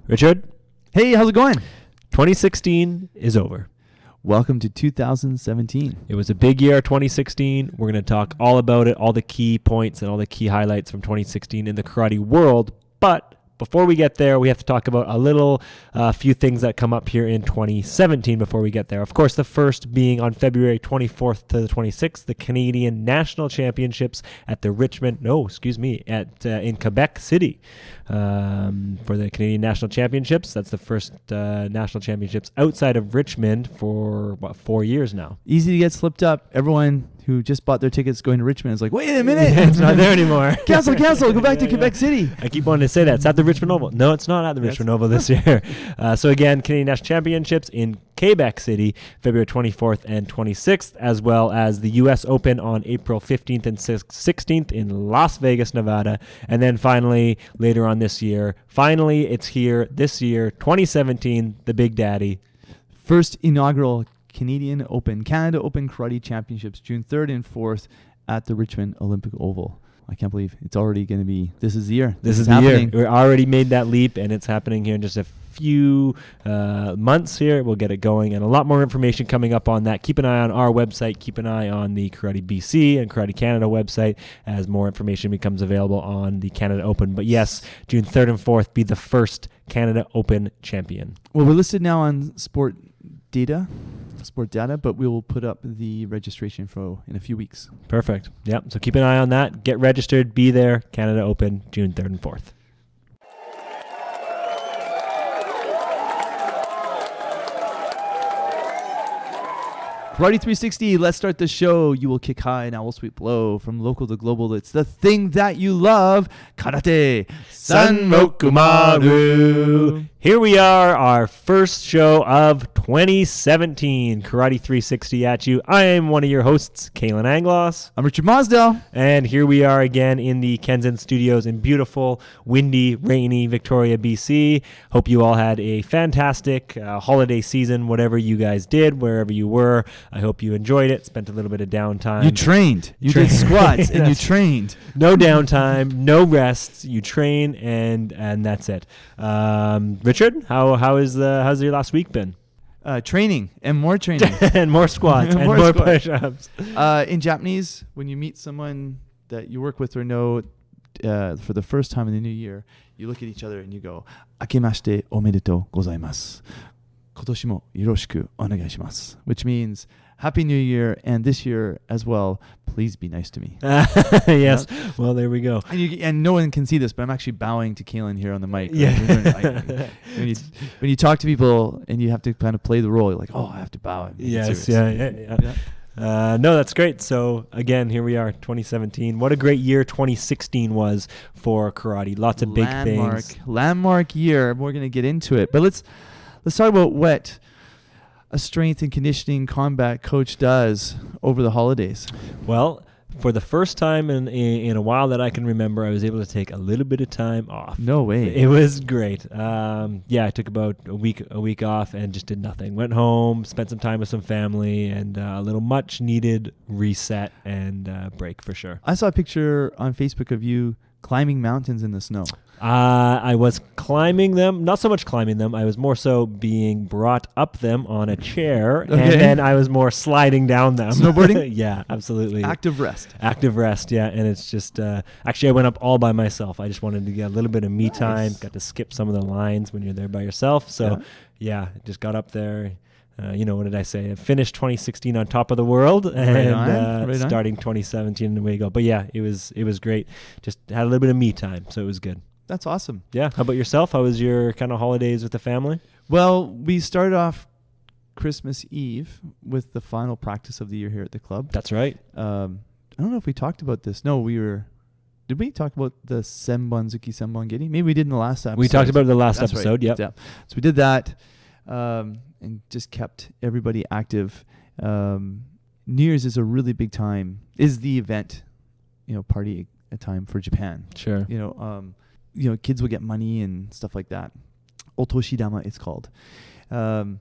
Richard, Hey, how's it going? 2016 is over. Welcome to 2017. It was a big year, 2016. We're going to talk all about it, all the key points and all the key highlights from 2016 in the karate world. But before we get there, we have to talk about a few things that come up here in 2017 before we get there. Of course, the first being on February 24th to the 26th, the Canadian National Championships at the in Quebec City. For the Canadian National Championships, that's the first national championships outside of Richmond for, 4 years now. Easy to get slipped up. Everyone who just bought their tickets going to Richmond is like, wait a minute. It's not there anymore. Cancel. Go back to Quebec City. I keep wanting to say that. It's at the Richmond Oval. No, it's not at the Richmond Oval this year. So again, Canadian National Championships in Quebec City, February 24th and 26th, as well as the U.S. Open on April 15th and 16th in Las Vegas, Nevada. And then finally, later on this year, it's here this year, 2017, the Big Daddy. First inaugural Canada Open Karate Championships, June 3rd and 4th at the Richmond Olympic Oval. I can't believe it's already going to be, this is the year. This is the year. We already made that leap, and it's happening here in just a few months here. We'll get it going, and a lot more information coming up on that. Keep an eye on our website. Keep an eye on the Karate BC and Karate Canada website as more information becomes available on the Canada Open. But yes, June 3rd and 4th, be the first Canada Open champion. Well, we're listed now on Sport Data, but we will put up the registration info in a few weeks. Perfect. Yep. So keep an eye on that. Get registered. Be there. Canada Open, June 3rd and 4th. Karate 360, let's start the show. You will kick high and I will sweep low. From local to global, it's the thing that you love. Karate Sanrokumaru. Here we are, our first show of 2017. Karate 360 at you. I am one of your hosts, Kalan Anglos. I'm Richard Mosdell. And here we are again in the Kensington Studios in beautiful, windy, rainy Victoria, BC. Hope you all had a fantastic holiday season, whatever you guys did, wherever you were. I hope you enjoyed it, spent a little bit of downtime. You trained. You did squats and you trained. No downtime, no rests. You train and that's it. Richard, how's your last week been? Training and more training. And more squats and more push-ups. In Japanese, when you meet someone that you work with or know for the first time in the new year, you look at each other and you go, Akemashite omedetou gozaimasu. Kotoshi mo yoroshiku onegaishimasu. Which means Happy New Year, and this year as well, please be nice to me. Yes. Well, there we go. And no one can see this, but I'm actually bowing to Kalan here on the mic. Yeah. When you talk to people and you have to kind of play the role, you're like, oh, I have to bow. Yes. Yeah. No, that's great. So again, here we are, 2017. What a great year 2016 was for karate. Lots of big things. Landmark year. We're going to get into it, but let's talk about what a strength and conditioning combat coach does over the holidays. Well, for the first time in a while that I can remember, I was able to take a little bit of time off. No way. It was great. I took about a week off and just did nothing. Went home, spent some time with some family, and a little much needed reset and break for sure. I saw a picture on Facebook of you climbing mountains in the snow. I was climbing them, not so much climbing them. I was more so being brought up them on a chair, and then I was more sliding down them. Snowboarding? Yeah, absolutely. Active rest, yeah. And it's just, actually I went up all by myself. I just wanted to get a little bit of me time, got to skip some of the lines when you're there by yourself. So just got up there. What did I say? I finished 2016 on top of the world, and starting 2017 and away you go. But yeah, it was great. Just had a little bit of me time, so it was good. That's awesome. Yeah. How about yourself? How was your kind of holidays with the family? Well, we started off Christmas Eve with the final practice of the year here at the club. That's right. I don't know if we talked about this. No, did we talk about the Senbonzuki Senbongiri? Maybe we did in the last episode. We talked about it in the last That's episode, right. Yep. Yeah. So we did that. And just kept everybody active. New Year's is a really big time. Is the event, party a time for Japan? Sure. Kids will get money and stuff like that. Otoshidama, it's called. And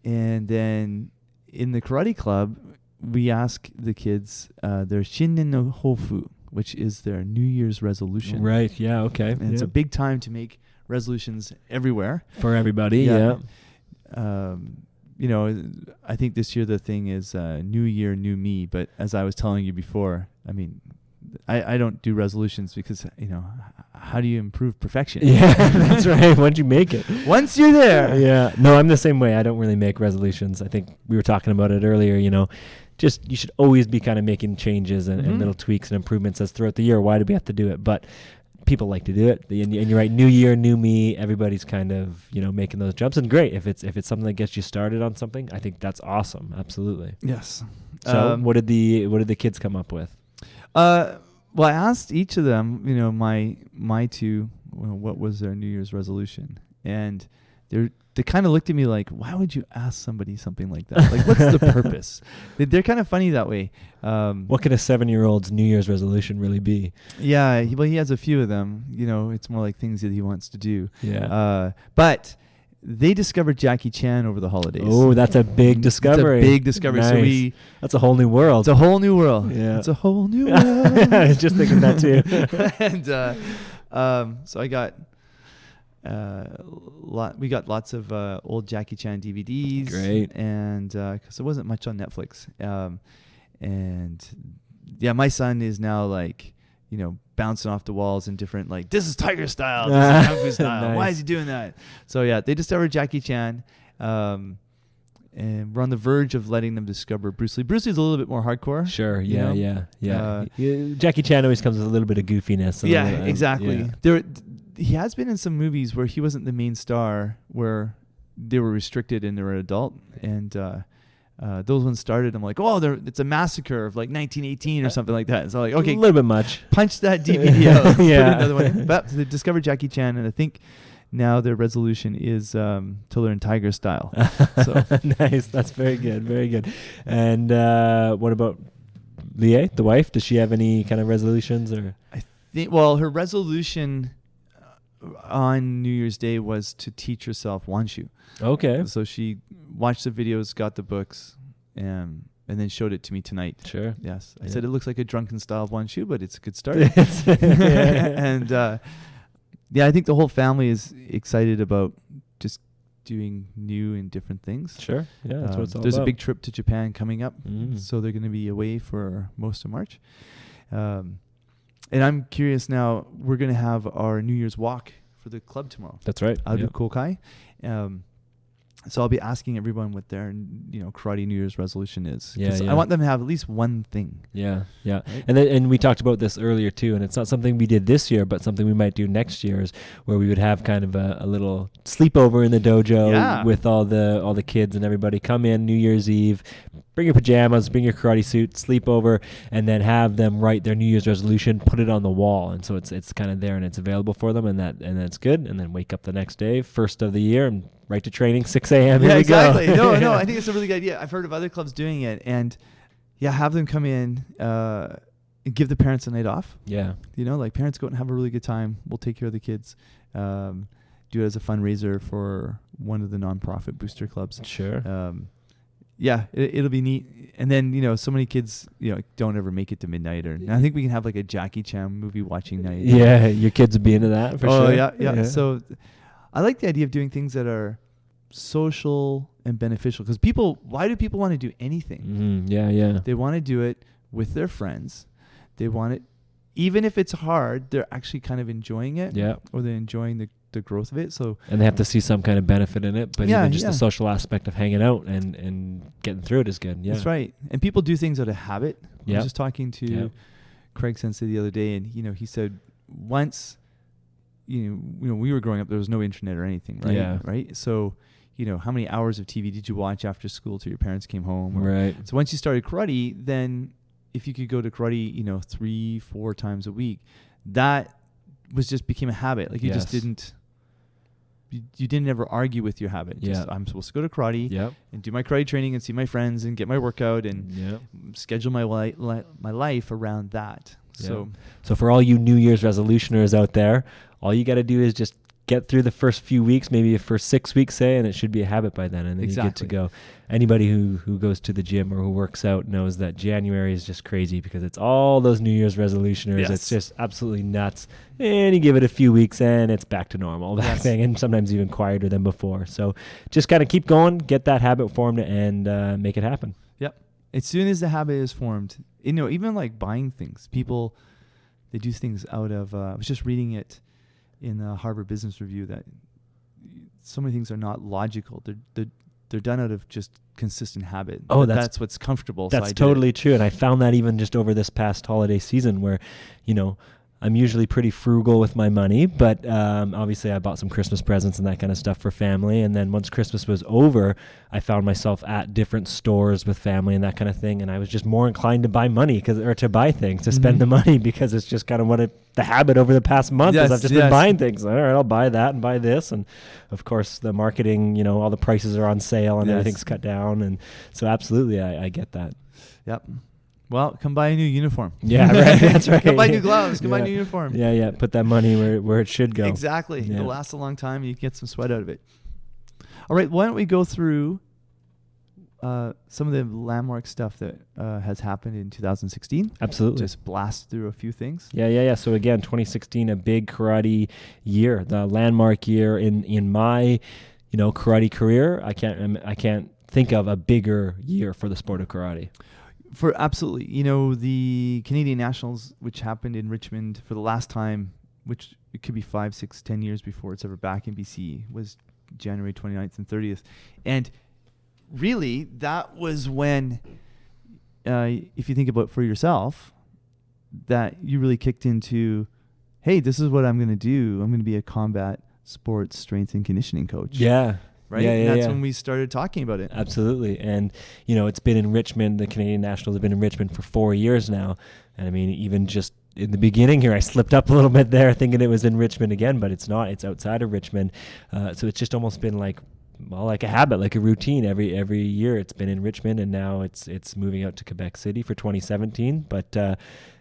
then in the karate club, we ask the kids their Shinnen no Hofu, which is their New Year's resolution. Right. Yeah. Okay. And it's a big time to make resolutions everywhere for everybody. Yeah. You know, I think this year the thing is new year, new me. But as I was telling you before, I mean, I don't do resolutions because, you know, how do you improve perfection? Yeah, that's right. Once you make it. Once you're there. Yeah. No, I'm the same way. I don't really make resolutions. I think we were talking about it earlier, you know, just you should always be kind of making changes and little tweaks and improvements as throughout the year. Why do we have to do it? But people like to do it. And you're right. New year, new me. Everybody's kind of, you know, making those jumps. And great. If it's something that gets you started on something, I think that's awesome. Absolutely. Yes. So what did the kids come up with? Well, I asked each of them, you know, my two, what was their New Year's resolution, and they kind of looked at me like, why would you ask somebody something like that? Like, what's the purpose? They're kind of funny that way. What could a 7-year-old's New Year's resolution really be? Yeah, he has a few of them. You know, it's more like things that he wants to do. Yeah. But they discovered Jackie Chan over the holidays. Oh, that's a big discovery. It's a big discovery. Nice. So that's a whole new world. It's a whole new world. Yeah. It's a whole new world. I was just thinking that too. And so I got we got lots of old Jackie Chan DVDs. Great. And because there wasn't much on Netflix. And yeah, my son is now like, you know, bouncing off the walls in different, like, this is Tiger style, this is Kung Fu style. Nice. Why is he doing that? So yeah, they discovered Jackie Chan. And we're on the verge of letting them discover Bruce Lee. Bruce Lee's a little bit more hardcore. Sure. you know? Yeah. Jackie Chan always comes with a little bit of goofiness. Exactly. Yeah. He has been in some movies where he wasn't the main star, where they were restricted and they were adult. And those ones started, I'm like, oh, it's a massacre of like 1918 or something like that. So like, okay, a little bit much. Punch that DVD out. Yeah. Put another one in. But they discovered Jackie Chan, and I think now their resolution is to learn Tiger style. So nice. That's very good. Very good. And what about Leah, the wife? Does she have any kind of resolutions? Or I think, well, her resolution on New Year's Day was to teach herself Wanshu. Okay. So she watched the videos, got the books, and then showed it to me tonight. Sure. Yes. I said it looks like a drunken style of Wanshu, but it's a good start. And yeah, I think the whole family is excited about just doing new and different things. Sure. Yeah, that's what it's all there's about. a big trip to Japan coming up, so they're going to be away for most of March. And I'm curious now, we're going to have our New Year's walk for the club tomorrow. That's right. I'll do Kokai. So I'll be asking everyone what their, you know, karate New Year's resolution is. Yeah. I want them to have at least one thing. Yeah. Right? And we talked about this earlier too, and it's not something we did this year, but something we might do next year, is where we would have kind of a little sleepover in the dojo with all the kids and everybody. Come in New Year's Eve, bring your pajamas, bring your karate suit, sleep over, and then have them write their New Year's resolution, put it on the wall, and so it's kind of there and it's available for them, and that's good. And then wake up the next day, first of the year, and right to training, 6 a.m. Yeah, Here we exactly. go. No, I think it's a really good idea. I've heard of other clubs doing it, and have them come in and give the parents a night off. Yeah. You know, like, parents go out and have a really good time. We'll take care of the kids. Do it as a fundraiser for one of the nonprofit booster clubs. Sure. It'll be neat. And then, you know, so many kids, you know, don't ever make it to midnight. And I think we can have like a Jackie Chan movie watching night. Yeah, your kids would be into that for sure. Yeah. So I like the idea of doing things that are social and beneficial, because why do people want to do anything? Yeah. They want to do it with their friends. They want it, even if it's hard, they're actually kind of enjoying it. Yeah. Or they're enjoying the growth of it. So, and they have to see some kind of benefit in it, but even just the social aspect of hanging out and getting through it is good. Yeah. That's right. And people do things out of habit. I was just talking to Craig Sensei the other day, and, you know, he said once, you know, we were growing up, there was no internet or anything, right? Yeah. Right. So, you know, how many hours of TV did you watch after school till your parents came home? Right. So once you started karate, then if you could go to karate, you know, 3-4 times a week, that became a habit. Like, you just didn't, you didn't ever argue with your habit. Just, I'm supposed to go to karate and do my karate training and see my friends and get my workout and schedule my life around that. So for all you New Year's resolutioners out there, all you got to do is just get through the first few weeks, maybe for 6 weeks, say, and it should be a habit by then, and then you get to go. Anybody who goes to the gym or who works out knows that January is just crazy because it's all those New Year's resolutioners. Yes. It's just absolutely nuts. And you give it a few weeks and it's back to normal, that thing, and sometimes even quieter than before. So just kind of keep going, get that habit formed, and make it happen. Yep. As soon as the habit is formed, even like buying things, people, they do things out of, I was just reading it in the Harvard Business Review that so many things are not logical. They're done out of just consistent habit. Oh, that's what's comfortable. That's totally true. And I found that even just over this past holiday season where, I'm usually pretty frugal with my money, but obviously I bought some Christmas presents and that kind of stuff for family. And then once Christmas was over, I found myself at different stores with family and that kind of thing. And I was just more inclined to buy money to buy things, to spend the money, because it's just kind of the habit over the past month is I've just been buying things. All right, I'll buy that and buy this. And of course the marketing, all the prices are on sale and everything's cut down. And so absolutely, I get that. Yep. Well, come buy a new uniform. Yeah, right. That's right. Come buy new gloves. Come buy a new uniform. Yeah. Put that money where it should go. Exactly. Yeah. It'll last a long time. You can get some sweat out of it. All right. Why don't we go through some of the landmark stuff that has happened in 2016? Absolutely. Just blast through a few things. Yeah. So again, 2016, a big karate year, the landmark year in my, karate career. I can't think of a bigger year for the sport of karate. For absolutely, the Canadian Nationals, which happened in Richmond for the last time, which it could be 5, 6, 10 years before it's ever back in BC, was January 29th and 30th. And really, that was when, if you think about for yourself, that you really kicked into, hey, this is what I'm going to do. I'm going to be a combat sports strength and conditioning coach. Yeah. Right? Yeah, and that's when we started talking about it. Absolutely. And, it's been in Richmond. The Canadian Nationals have been in Richmond for 4 years now. And I mean, even just in the beginning here, I slipped up a little bit there thinking it was in Richmond again, but it's not. It's outside of Richmond. So it's just almost been like a habit, like a routine. Every year it's been in Richmond, and now it's moving out to Quebec City for 2017. But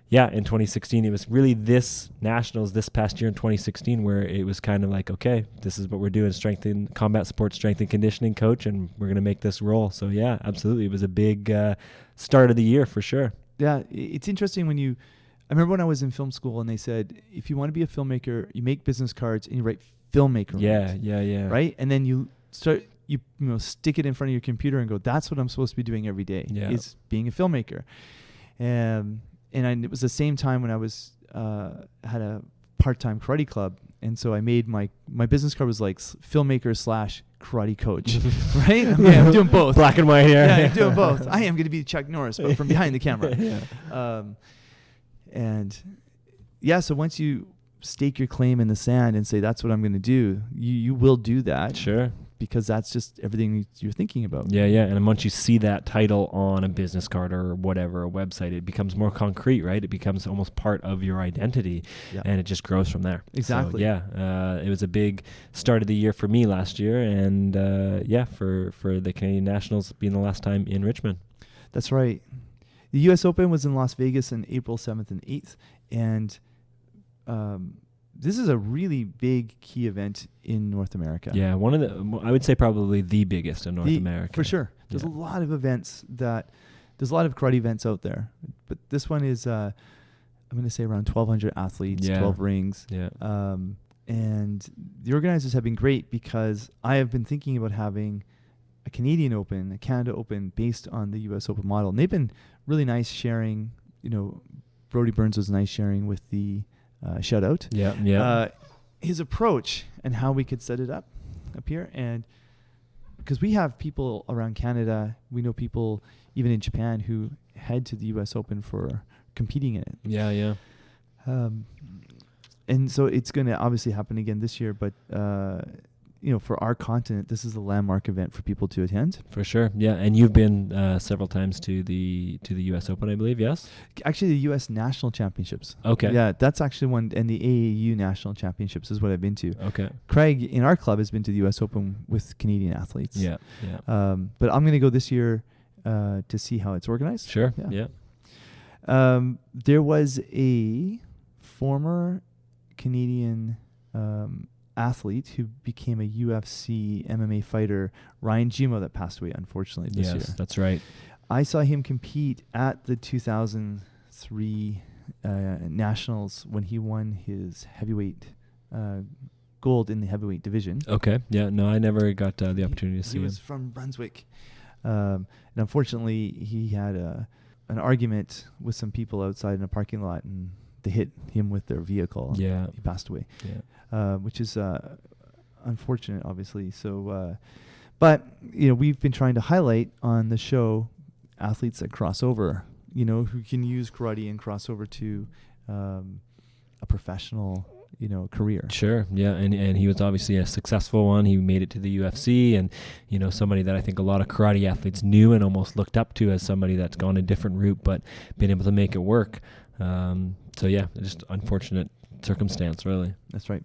in 2016, it was really this Nationals this past year in 2016 where it was kind of like, okay, this is what we're doing, combat sports strength and conditioning coach, and we're going to make this roll. So yeah, absolutely. It was a big start of the year for sure. Yeah, it's interesting when I remember when I was in film school and they said, if you want to be a filmmaker, you make business cards and you write filmmaker. Yeah. Right? And then you start, stick it in front of your computer and go, that's what I'm supposed to be doing every day, is being a filmmaker. And it was the same time when I was had a part-time karate club, and so I made my business card was like filmmaker / karate coach, right? I'm doing both. Black and white here. Yeah, I'm doing both. I am going to be Chuck Norris, but from behind the camera. So once you stake your claim in the sand and say that's what I'm going to do, you will do that. Sure. Because that's just everything you're thinking about. Yeah. And once you see that title on a business card or whatever, a website, it becomes more concrete, right? It becomes almost part of your identity, and it just grows from there. Exactly. So, it was a big start of the year for me last year, and for the Canadian Nationals being the last time in Richmond. That's right. The U.S. Open was in Las Vegas on April 7th and 8th, and this is a really big key event in North America. Yeah, I would say probably the biggest in North America. For sure. There's a lot of events there's a lot of karate events out there, but this one is, I'm going to say around 1,200 athletes, 12 rings. Yeah. And the organizers have been great because I have been thinking about having a Canadian Open, a Canada Open based on the U.S. Open model. And they've been really nice sharing, Brody Burns was nice sharing with the shutout. Yeah. His approach and how we could set it up here. And because we have people around Canada, we know people even in Japan who head to the U.S. Open for competing in it. Yeah. And so it's going to obviously happen again this year, but for our continent, this is a landmark event for people to attend. For sure, yeah. And you've been several times to the U.S. Open, I believe, yes? Actually, the U.S. National Championships. Okay. Yeah, that's actually one, and the AAU National Championships is what I've been to. Okay. Craig, in our club, has been to the U.S. Open with Canadian athletes. Yeah. But I'm going to go this year to see how it's organized. Sure, yeah. There was a former Canadian athlete who became a UFC MMA fighter, Ryan Gimo, that passed away, unfortunately, this year. Yes, that's right. I saw him compete at the 2003 Nationals when he won his heavyweight gold in the heavyweight division. Okay. Yeah. No, I never got the opportunity to see him. He was from Brunswick. And unfortunately, he had an argument with some people outside in a parking lot, and they hit him with their vehicle. Yeah. He passed away. Yeah. Which is unfortunate, obviously. So, but we've been trying to highlight on the show athletes that cross over, who can use karate and cross over to a professional, career. Sure. Yeah. And he was obviously a successful one. He made it to the UFC, and, somebody that I think a lot of karate athletes knew and almost looked up to as somebody that's gone a different route, but been able to make it work. So yeah, just unfortunate circumstance, really. That's right.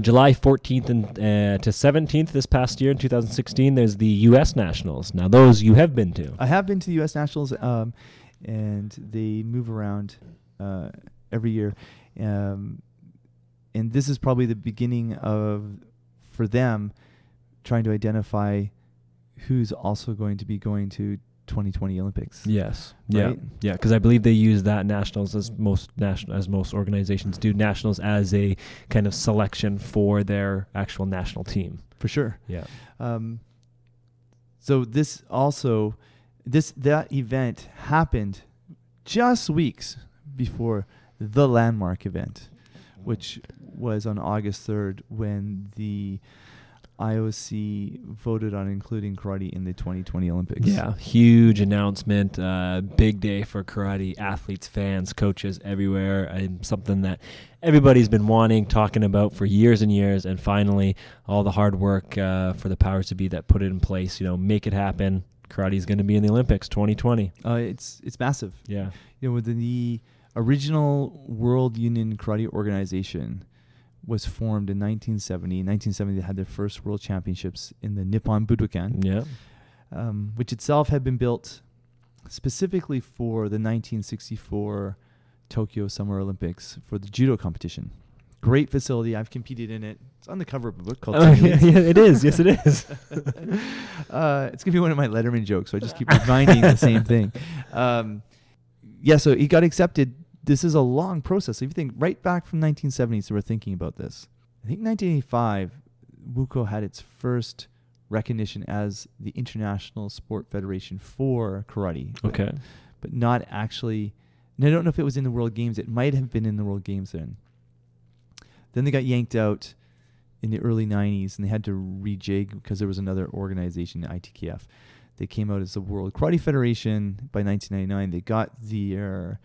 July 14th to 17th this past year in 2016, there's the U.S. Nationals. Now, those you have been to. I have been to the U.S. Nationals, and they move around every year. And this is probably the beginning for them, trying to identify who's also going to be going to 2020 Olympics. Yes. Right? Yeah. Because I believe they use that nationals as most organizations do nationals as a kind of selection for their actual national team. For sure. Yeah. So that event happened just weeks before the landmark event, which was on August 3rd when the IOC voted on including karate in the 2020 Olympics. Yeah, huge announcement, big day for karate athletes, fans, coaches everywhere, and something that everybody's been talking about for years and years, and finally all the hard work for the powers to be that put it in place, make it happen. Karate is going to be in the Olympics 2020. It's massive. Yeah. With the original World Union Karate Organization was formed in 1970. In 1970, they had their first world championships in the Nippon Budokan, which itself had been built specifically for the 1964 Tokyo Summer Olympics for the judo competition. Great facility. I've competed in it. It's on the cover of a book called yeah, it is. Yes, it is. It's going to be one of my Letterman jokes, so I just keep reminding the same thing. So he got accepted. This is a long process. If you think right back from 1970s, they were thinking about this. I think 1985, WUKO had its first recognition as the International Sport Federation for Karate. Okay. But not actually, and I don't know if it was in the World Games. It might have been in the World Games then. Then they got yanked out in the early 90s, and they had to rejig because there was another organization, ITKF. They came out as the World Karate Federation by 1999. They got their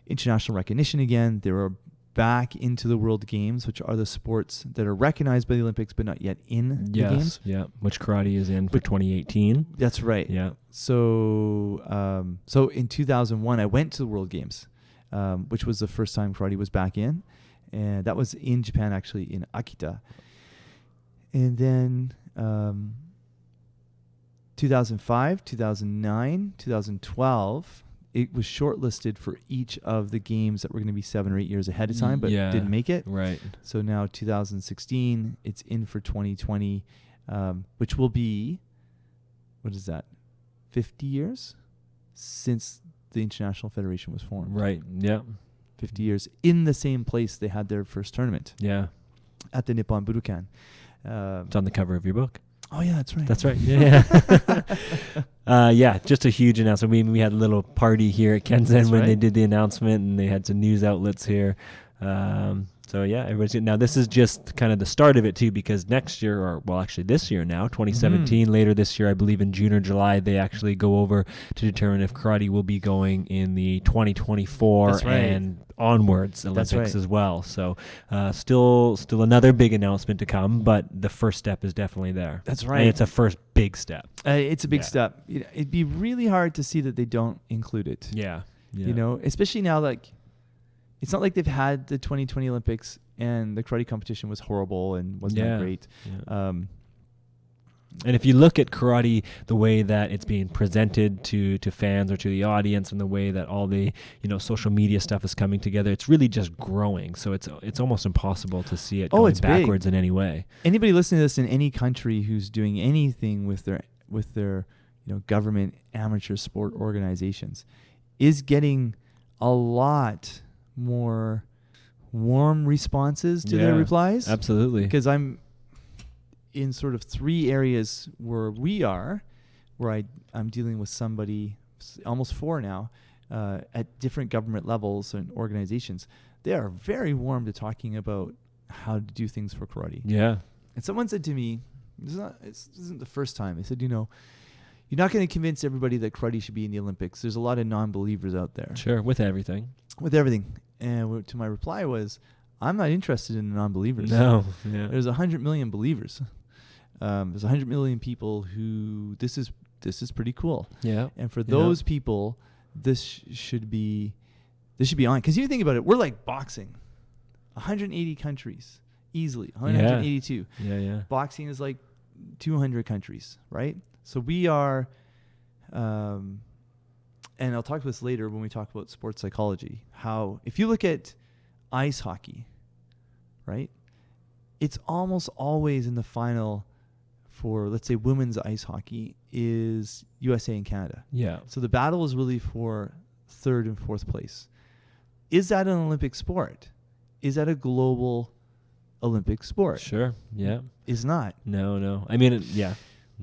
international recognition again. They were back into the World Games, which are the sports that are recognized by the Olympics but not yet in the Games. Yeah, which karate is in for 2018. That's right. Yeah. So so in 2001, I went to the World Games, which was the first time karate was back in. And that was in Japan, actually, in Akita. And then 2005, 2009, 2012, it was shortlisted for each of the games that were going to be 7 or 8 years ahead of time, but didn't make it. Right. So now 2016, it's in for 2020, which will be, 50 years since the International Federation was formed. Right, yeah. 50 years in the same place they had their first tournament. Yeah. At the Nippon Budokan. It's on the cover of your book. Oh, yeah, that's right. That's right. Yeah. Just a huge announcement. We had a little party here at Kenzen when they did the announcement, and they had some news outlets here. So, yeah, everybody's good. Now, this is just kind of the start of it, too, because next year, actually this year now, 2017, later this year, I believe in June or July, they actually go over to determine if karate will be going in the 2024 and onwards Olympics as well. So, still another big announcement to come, but the first step is definitely there. That's right. And it's a first big step. It's a big step. It'd be really hard to see that they don't include it. Yeah. Especially now, it's not like they've had the 2020 Olympics and the karate competition was horrible and wasn't that great. Yeah. And if you look at karate, the way that it's being presented to fans or to the audience, and the way that all the social media stuff is coming together, it's really just growing. So it's almost impossible to see it going it's backwards big. in any way. Anybody listening to this in any country who's doing anything with their government amateur sport organizations is getting a lot more warm responses to their replies. Absolutely. Because I'm in sort of 3 areas where I'm dealing with somebody, almost 4 now, at different government levels and organizations. They are very warm to talking about how to do things for karate. Yeah. And someone said to me, this isn't the first time, they said, you're not going to convince everybody that karate should be in the Olympics. There's a lot of non-believers out there. Sure, with everything. And to my reply was, I'm not interested in the non-believers. No. Yeah. There's 100 million believers. There's 100 million people who this is pretty cool. Yeah. And for those people, this should be on. Because you think about it, we're like boxing. 180 countries, easily. 182. Yeah. Boxing is like 200 countries, right? So we are, and I'll talk about this later when we talk about sports psychology, how if you look at ice hockey, right, it's almost always in the final for, let's say, women's ice hockey is USA and Canada. Yeah. So the battle is really for 3rd and 4th place. Is that an Olympic sport? Is that a global Olympic sport? Sure. Yeah. It's not. No. I mean,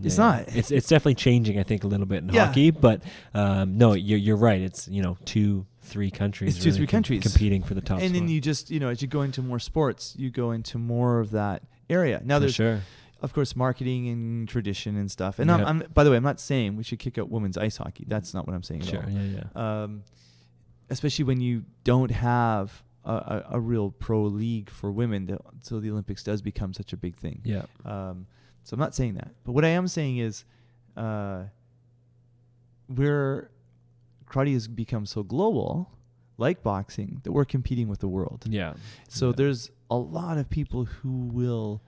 It's not. It's definitely changing, I think, a little bit in hockey, but no, you're right. It's 2-3 countries. It's 2-3 countries competing for the top. And then you just as you go into more sports, you go into more of that area. Now there's of course marketing and tradition and stuff. And I'm by the way, I'm not saying we should kick out women's ice hockey. That's not what I'm saying at all. Yeah. Especially when you don't have a real pro league for women, so the Olympics does become such a big thing. Yeah. So I'm not saying that. But what I am saying is karate has become so global, like boxing, that we're competing with the world. Yeah. So there's a lot of people who will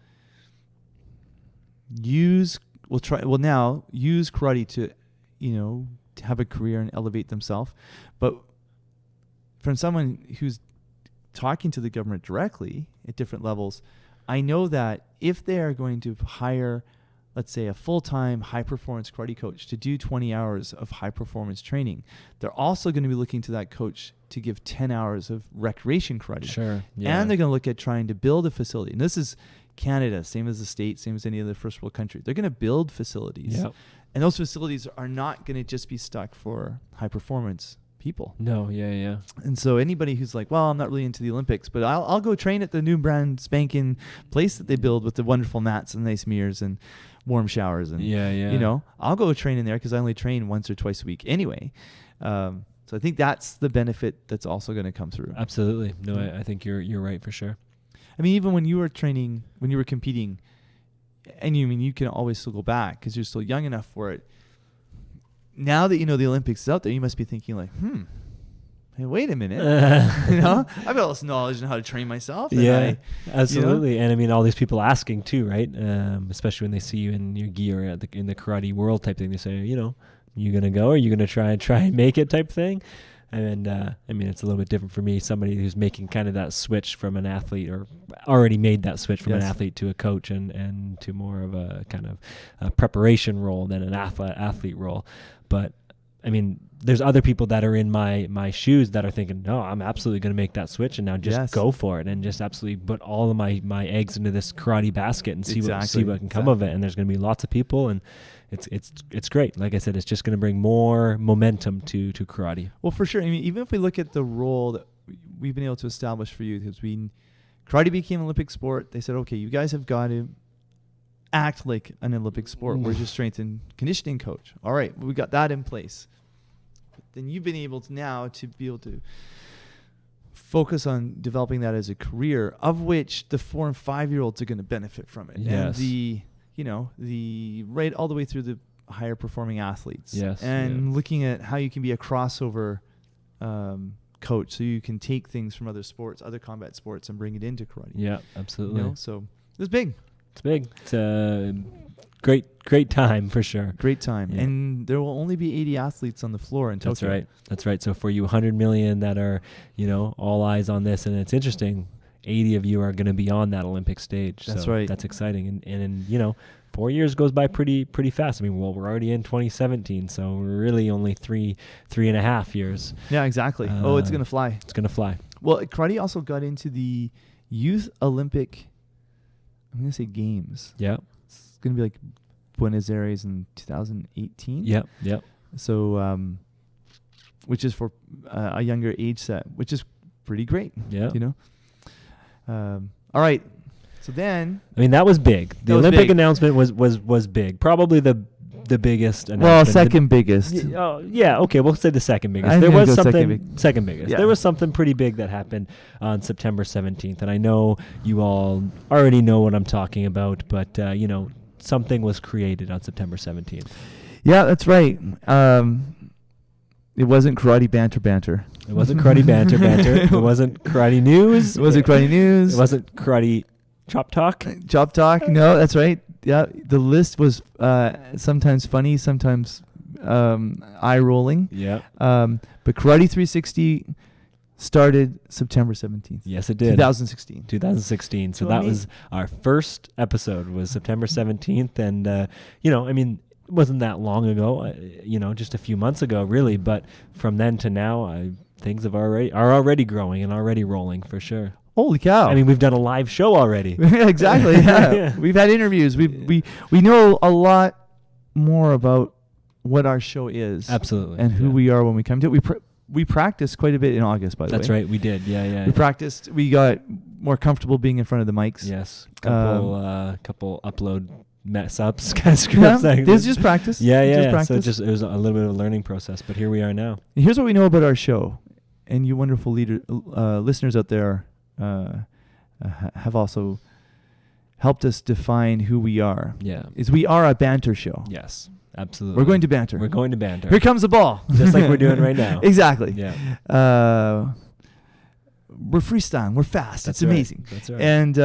use karate to, to have a career and elevate themselves. But from someone who's talking to the government directly at different levels, I know that if they are going to hire, let's say, a full-time high-performance karate coach to do 20 hours of high-performance training, they're also going to be looking to that coach to give 10 hours of recreation karate. Sure. Yeah. And they're going to look at trying to build a facility. And this is Canada, same as the States, same as any other first world country. They're going to build facilities. Yep. And those facilities are not going to just be stuck for high-performance people. No, yeah. And so anybody who's like, well, I'm not really into the Olympics, but I'll go train at the new brand spanking place that they build with the wonderful mats and nice mirrors and warm showers. And, I'll go train in there because I only train once or twice a week anyway. So I think that's the benefit that's also going to come through. Absolutely. No, I think you're right for sure. I mean, even when you were training, when you were competing, and you can always still go back because you're still young enough for it. Now that the Olympics is out there, you must be thinking like, hey, wait a minute. I've got all this knowledge on how to train myself. And absolutely. And I mean, all these people asking too, right? Especially when they see you in your gear in the karate world type thing. They say, you going to go? Or are you going to try and make it type thing? And I mean, it's a little bit different for me, somebody who's making kind of that switch from an athlete, or already made that switch from an athlete to a coach and to more of a kind of a preparation role than an athlete role. But I mean, there's other people that are in my shoes that are thinking, no, I'm absolutely going to make that switch and now just go for it and just absolutely put all of my eggs into this karate basket and see what can come of it. And there's going to be lots of people, and it's great. Like I said, it's just going to bring more momentum to karate. Well, for sure. I mean, even if we look at the role that we've been able to establish for you, because karate became an Olympic sport. They said, okay, you guys have got to act like an Olympic sport. We're just strength and conditioning coach. All right, we got that in place. Then you've been able to be able to focus on developing that as a career, of which the 4 and 5-year-olds are going to benefit from it. Yes. And the right all the way through the higher performing athletes. Yes. And looking at how you can be a crossover coach, so you can take things from other sports, other combat sports, and bring it into karate. Yeah, absolutely. So it's big. It's big. It's a great great time for sure. Great time. Yeah. And there will only be 80 athletes on the floor in Tokyo. That's right. That's right. So for you 100 million that are, all eyes on this, and it's interesting, 80 of you are going to be on that Olympic stage. That's so right. That's exciting. And 4 years goes by pretty fast. I mean, we're already in 2017, so we're really only three and a half years. Yeah, exactly. It's going to fly. It's going to fly. Well, karate also got into the Youth Olympic, I'm going to say games. Yeah. It's going to be like Buenos Aires in 2018. Yep. Yep. So, which is for a younger age set, which is pretty great. Yeah. All right. So then, I mean, that was big. The was Olympic big. announcement was big. Probably the biggest announcement. well, second biggest. Yeah, okay, we'll say the second biggest. I'm There gonna was go something second biggest. Yeah. There was something pretty big that happened on September 17th, and I know you all already know what I'm talking about, but something was created on September 17th. Yeah, that's right. It wasn't karate banter. It wasn't karate banter. It wasn't karate news. It wasn't karate news. It wasn't karate chop talk. Chop talk. No, that's right. Yeah, the list was sometimes funny, sometimes eye rolling. Yeah. But Karate 360 started September 17th. Yes, it did. 2016. 2016. So So that was our first episode, was September 17th. And, it wasn't that long ago, just a few months ago, really. But from then to now, things are already growing and already rolling for sure. Holy cow. I mean, we've done a live show already. Exactly. Yeah. Yeah. We've had interviews. We know a lot more about what our show is. Absolutely. And who we are when we come to it. We practiced quite a bit in August, by the way. That's right. We did. Yeah. We practiced. We got more comfortable being in front of the mics. Yes. Couple upload mess ups, kind of scripts. Yeah, this is just practice. Yeah. Practice. So it was a little bit of a learning process, but here we are now. And here's what we know about our show, and you wonderful listeners out there have also helped us define who we are. Yeah. Is we are a banter show. Yes. Absolutely. We're going to banter. We're going to banter. Here comes the ball. Just like we're doing right now. Exactly. Yeah. We're freestyling. We're fast. That's it's right. amazing. That's right. And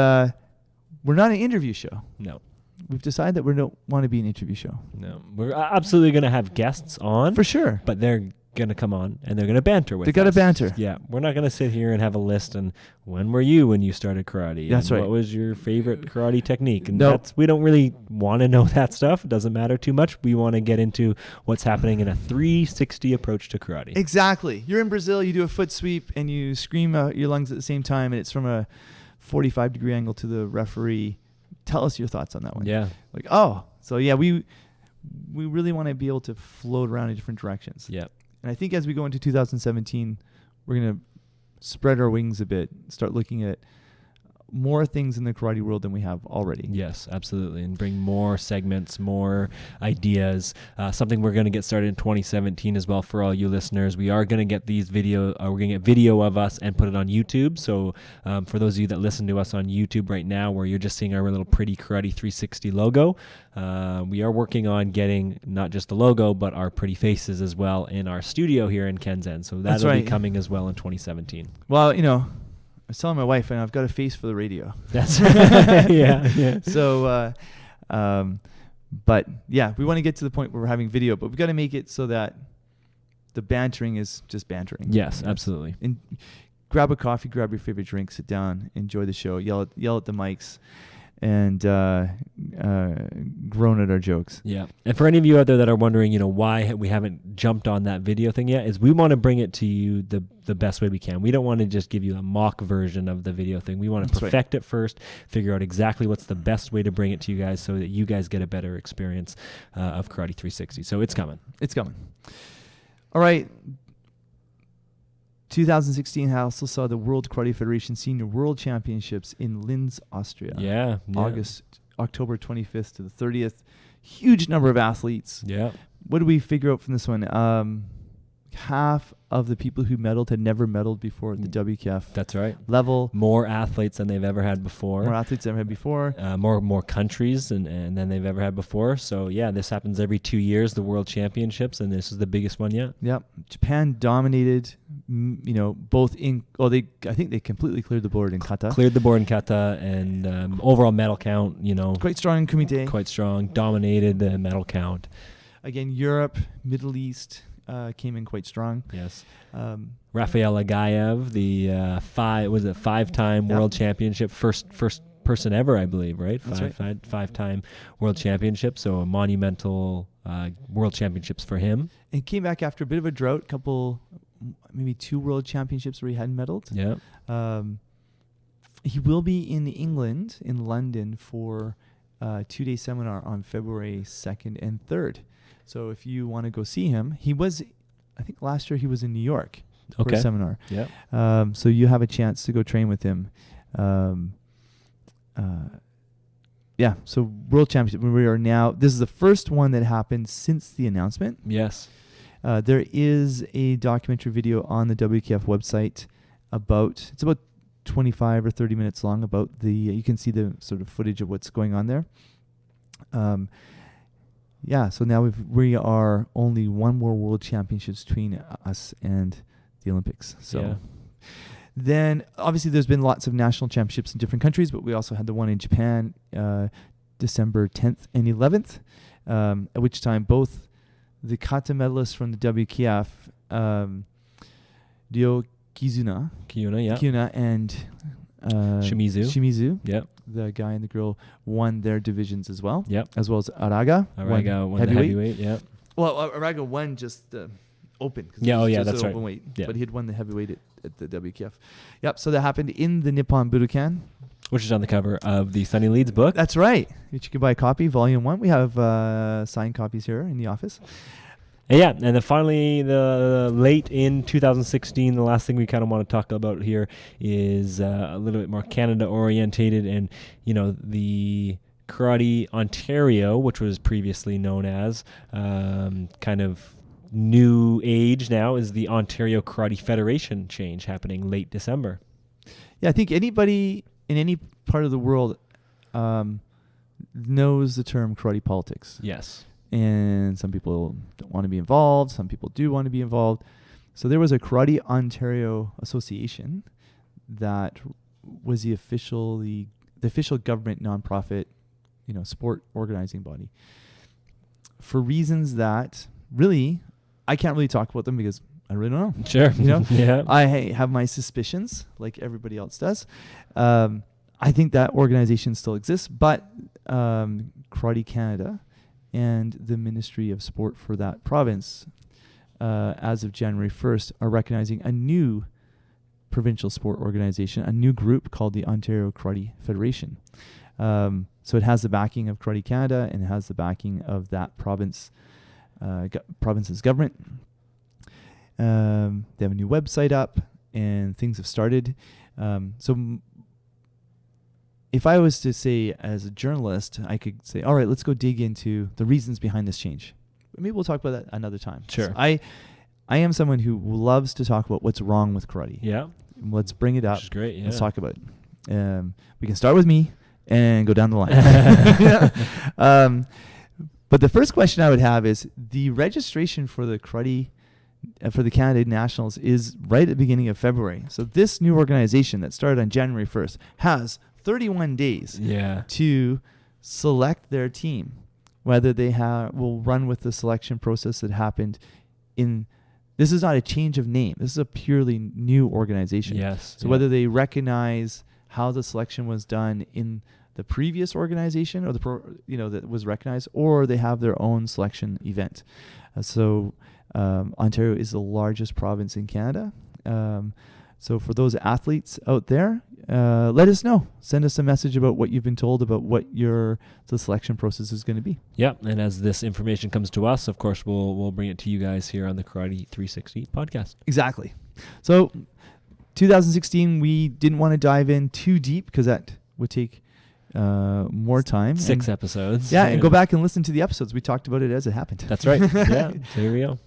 we're not an interview show. No. We've decided that we don't want to be an interview show. No. We're absolutely going to have guests on. For sure. But they're going to come on and they're going to banter with us. They got to banter. Yeah. We're not going to sit here and have a list and when were you when you started karate? That's and right. What was your favorite karate technique? And No. we don't really want to know that stuff. It doesn't matter too much. We want to get into what's happening in a 360 approach to karate. Exactly. You're in Brazil, you do a foot sweep, and you scream out your lungs at the same time, and it's from a 45-degree angle to the referee. Tell us your thoughts on that one. Yeah. So yeah, we really want to be able to float around in different directions. Yeah. And I think as we go into 2017, we're going to spread our wings a bit, start looking at more things in the karate world than we have already. Yes, absolutely. And bring more segments, more ideas. Something we're going to get started in 2017 as well for all you listeners. We are going to get we're going to get video of us and put it on YouTube. So for those of you that listen to us on YouTube right now, where you're just seeing our little pretty Karate 360 logo, we are working on getting not just the logo, but our pretty faces as well in our studio here in Kenzen. So that'll be coming as well in 2017. Well, I was telling my wife, and I've got a face for the radio. That's yeah. So, but yeah, we want to get to the point where we're having video, but we've got to make it so that the bantering is just bantering. Yes, absolutely. And grab a coffee, grab your favorite drink, sit down, enjoy the show, yell at the mics, and groan at our jokes. Yeah. And for any of you out there that are wondering, why we haven't jumped on that video thing yet, is we want to bring it to you the best way we can. We don't want to just give you a mock version of the video thing. We want to perfect it first, figure out exactly what's the best way to bring it to you guys so that you guys get a better experience of Karate 360. So it's coming. It's coming. All right. 2016 also saw the World Karate Federation Senior World Championships in Linz, Austria. Yeah. October 25th to the 30th. Huge number of athletes. Yeah. What did we figure out from this one? Half of the people who medaled had never medaled before at the WKF That's right. level. More athletes than they've ever had before. More athletes than ever had before. More countries and than they've ever had before. So, yeah, this happens every 2 years, the World Championships, and this is the biggest one yet. Yep. Japan dominated both in. Oh, I think they completely cleared the board in kata. Cleared the board in kata, and overall medal count, Quite strong in kumite. quite strong. Dominated the medal count. Again, Europe, Middle East came in quite strong. Yes. Rafael Rafael Agaev, the five-time Yep. world championship, first person ever, I believe, right? That's right. Five-time world championship, so a monumental world championships for him. And came back after a bit of a drought, maybe 2 world championships where he hadn't medaled. Yeah. He will be in England, in London, for a 2-day seminar on February 2nd and 3rd. So if you want to go see him, I think last year he was in New York for a seminar. Yeah. So you have a chance to go train with him. So World Championship, this is the first one that happened since the announcement. Yes. There is a documentary video on the WKF website it's about 25 or 30 minutes long you can see the sort of footage of what's going on there. So now we are only one more World Championships between us and the Olympics. So. Yeah. Then, obviously, there's been lots of national championships in different countries, but we also had the one in Japan, December 10th and 11th, at which time both the kata medalists from the WKF, Ryo Kizuna, yeah. and Shimizu. Yep. the guy and the girl, won their divisions as well. Yep. As well as Araga won the heavyweight. Yeah. Well, Araga won just the open. That's right. Open weight, yeah. But he had won the heavyweight at the WKF. Yep. So that happened in the Nippon Budokan, which is on the cover of the Sunny Leeds book. That's right. Which you can buy a copy, Volume 1. We have signed copies here in the office. And then finally, the late in 2016, the last thing we kind of want to talk about here is a little bit more Canada orientated, and the Karate Ontario, which was previously known as kind of new age now, is the Ontario Karate Federation change happening late December. Yeah, I think anybody in any part of the world knows the term karate politics. Yes. And some people don't want to be involved. Some people do want to be involved. So there was a Karate Ontario Association that was the official government nonprofit, sport organizing body. For reasons that really, I can't really talk about them because I really don't know. Sure. Yeah. I have my suspicions, like everybody else does. I think that organization still exists, but Karate Canada and the Ministry of Sport for that province, as of January 1st, are recognizing a new provincial sport organization, a new group called the Ontario Karate Federation. So it has the backing of Karate Canada and it has the backing of that province's government. They have a new website up and things have started. So if I was to say as a journalist, I could say, all right, let's go dig into the reasons behind this change. Maybe we'll talk about that another time. Sure. So I am someone who loves to talk about what's wrong with karate. Yeah. Let's bring it up. Which is great. Yeah. Let's talk about it. We can start with me and go down the line. But the first question I would have is the registration for the karate for the Canada Nationals is right at the beginning of February. So this new organization that started on January 1st has 31 days to select their team, whether they will run with the selection process that happened this is not a change of name. This is a purely new organization. Yes. So whether they recognize how the selection was done in the previous organization or that was recognized, or they have their own selection event. Ontario is the largest province in Canada. So for those athletes out there, let us know. Send us a message about what you've been told about what the selection process is going to be. Yeah, and as this information comes to us, of course, we'll bring it to you guys here on the Karate 360 podcast. Exactly. So 2016, we didn't want to dive in too deep because that would take more time. 6 episodes. Yeah, and go back and listen to the episodes. We talked about it as it happened. That's right. Yeah, so here we go.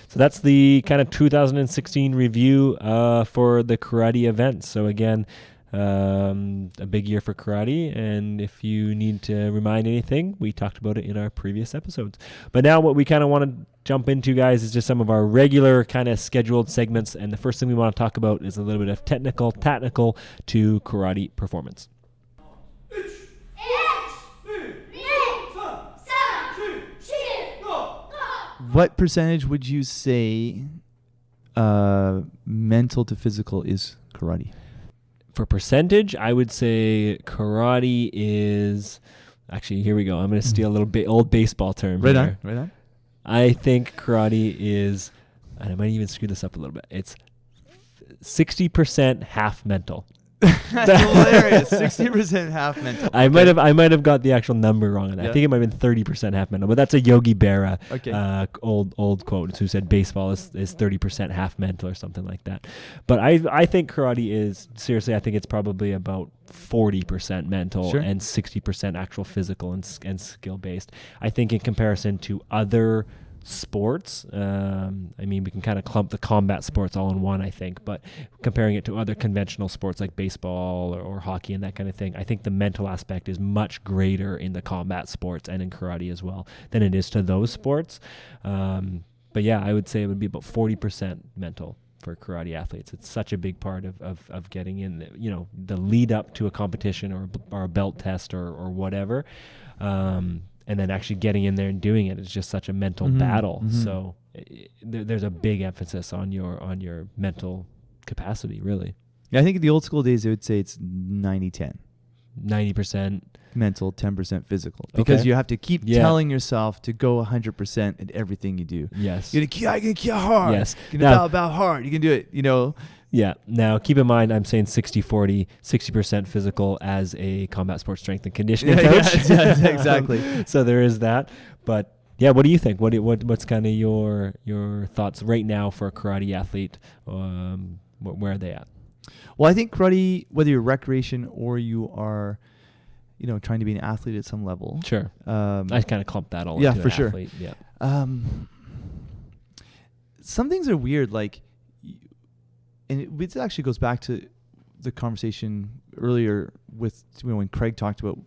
So that's the kind of 2016 review for the karate events. So again, A big year for karate. And if you need to remind anything, we talked about it in our previous episodes. But now what we kind of want to jump into, guys, is just some of our regular kind of scheduled segments. And the first thing we want to talk about is a little bit of tactical to karate performance. What percentage would you say mental to physical is karate? For percentage, I would say karate is... Actually, here we go. I'm going to steal a little old baseball term here. Right on. I think karate is... And I might even screw this up a little bit. It's 60% half mental. That's hilarious. 60% half mental. I might have got the actual number wrong on that. Yeah. I think it might have been 30% half mental, but that's a Yogi Berra old quote who said baseball is 30% half mental or something like that. But I think karate is, seriously, I think it's probably about 40% mental and 60% actual physical and skill based. I think in comparison to other sports, I mean, we can kind of clump the combat sports all in one, I think, but comparing it to other conventional sports like baseball or hockey and that kind of thing, I think the mental aspect is much greater in the combat sports and in karate as well than it is to those sports. But yeah, I would say it would be about 40% mental for karate athletes. It's such a big part of getting in, the lead up to a competition or a belt test or whatever. And then actually getting in there and doing it is just such a mental battle. So there's a big emphasis on your mental capacity, really. Yeah, I think in the old school days, they would say it's 90-10. 90% mental, 10% physical. Because you have to keep telling yourself to go 100% at everything you do. Yes. You're going to kill hard. Yes. You're going to bow hard. You can do it, Yeah. Now, keep in mind, I'm saying 60-40, 60% physical as a combat sports strength and conditioning coach. Yeah, exactly. So there is that. But yeah, what do you think? What's kind of your thoughts right now for a karate athlete? Where are they at? Well, I think karate, whether you're recreation or you are, trying to be an athlete at some level. Sure. I kind of clump that all into for an sure. athlete. Yeah. Some things are weird, like, and it actually goes back to the conversation earlier with when Craig talked about,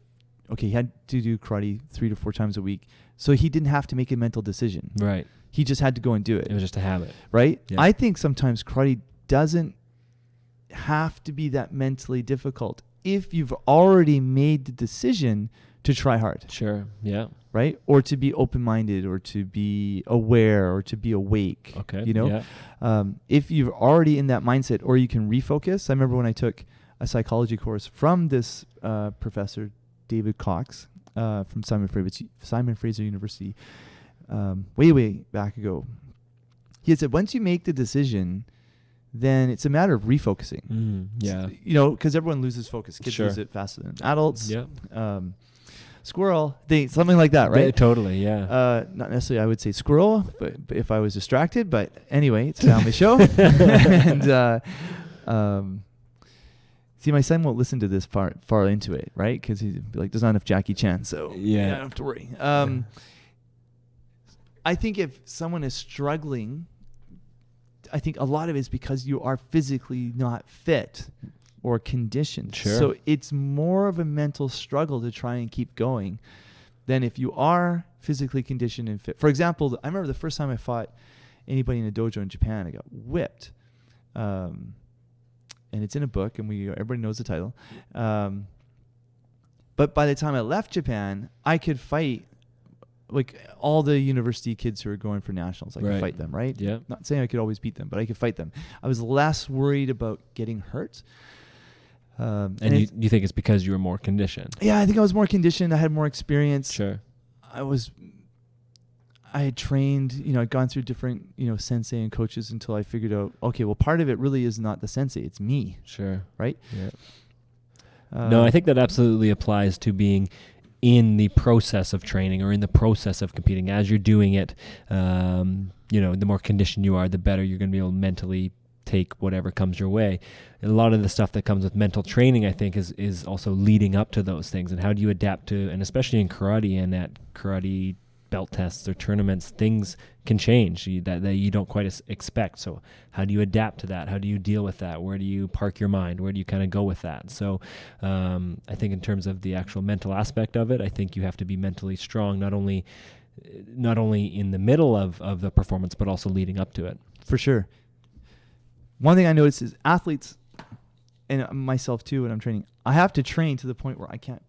he had to do karate 3 to 4 times a week, so he didn't have to make a mental decision. Right. He just had to go and do it. It was just a habit. Right? Yeah. I think sometimes karate doesn't have to be that mentally difficult if you've already made the decision to try hard. Sure. Yeah. Right? Or to be open-minded, or to be aware, or to be awake. Okay. Yeah. If you're already in that mindset, or you can refocus. I remember when I took a psychology course from this professor, David Cox, from Simon Fraser University, way back ago. He had said, once you make the decision, then it's a matter of refocusing. Yeah. Because everyone loses focus. Kids lose it faster than adults. Yeah. Squirrel, something like that, right? Yeah, totally, yeah. Not necessarily I would say squirrel, but if I was distracted. But anyway, it's a family show. And see, my son won't listen to this far into it, right? Because he's like, there's not enough Jackie Chan, so I don't have to worry. I think if someone is struggling, I think a lot of it is because you are physically not fit or conditioned. Sure. So it's more of a mental struggle to try and keep going than if you are physically conditioned and fit. For example, I remember the first time I fought anybody in a dojo in Japan, I got whipped. And it's in a book, and everybody knows the title. But by the time I left Japan, I could fight like all the university kids who are going for nationals. I could fight them, right? Yeah. Not saying I could always beat them, but I could fight them. I was less worried about getting hurt. And you think it's because you were more conditioned? Yeah, I think I was more conditioned. I had more experience. Sure. I had trained, I'd gone through different, sensei and coaches until I figured out, okay, well, part of it really is not the sensei, it's me. Sure. Right? Yeah. No, I think that absolutely applies to being in the process of training or in the process of competing. As you're doing it, the more conditioned you are, the better you're going to be able to mentally take whatever comes your way. And a lot of the stuff that comes with mental training, I think, is also leading up to those things. And how do you adapt to, and especially in karate and at karate belt tests or tournaments, things can change that you don't quite expect. So how do you adapt to that? How do you deal with that? Where do you park your mind? Where do you kind of go with that? So I think in terms of the actual mental aspect of it, I think you have to be mentally strong, not only in the middle of the performance, but also leading up to it. For sure. One thing I noticed is athletes, and myself too when I'm training, I have to train to the point where I can't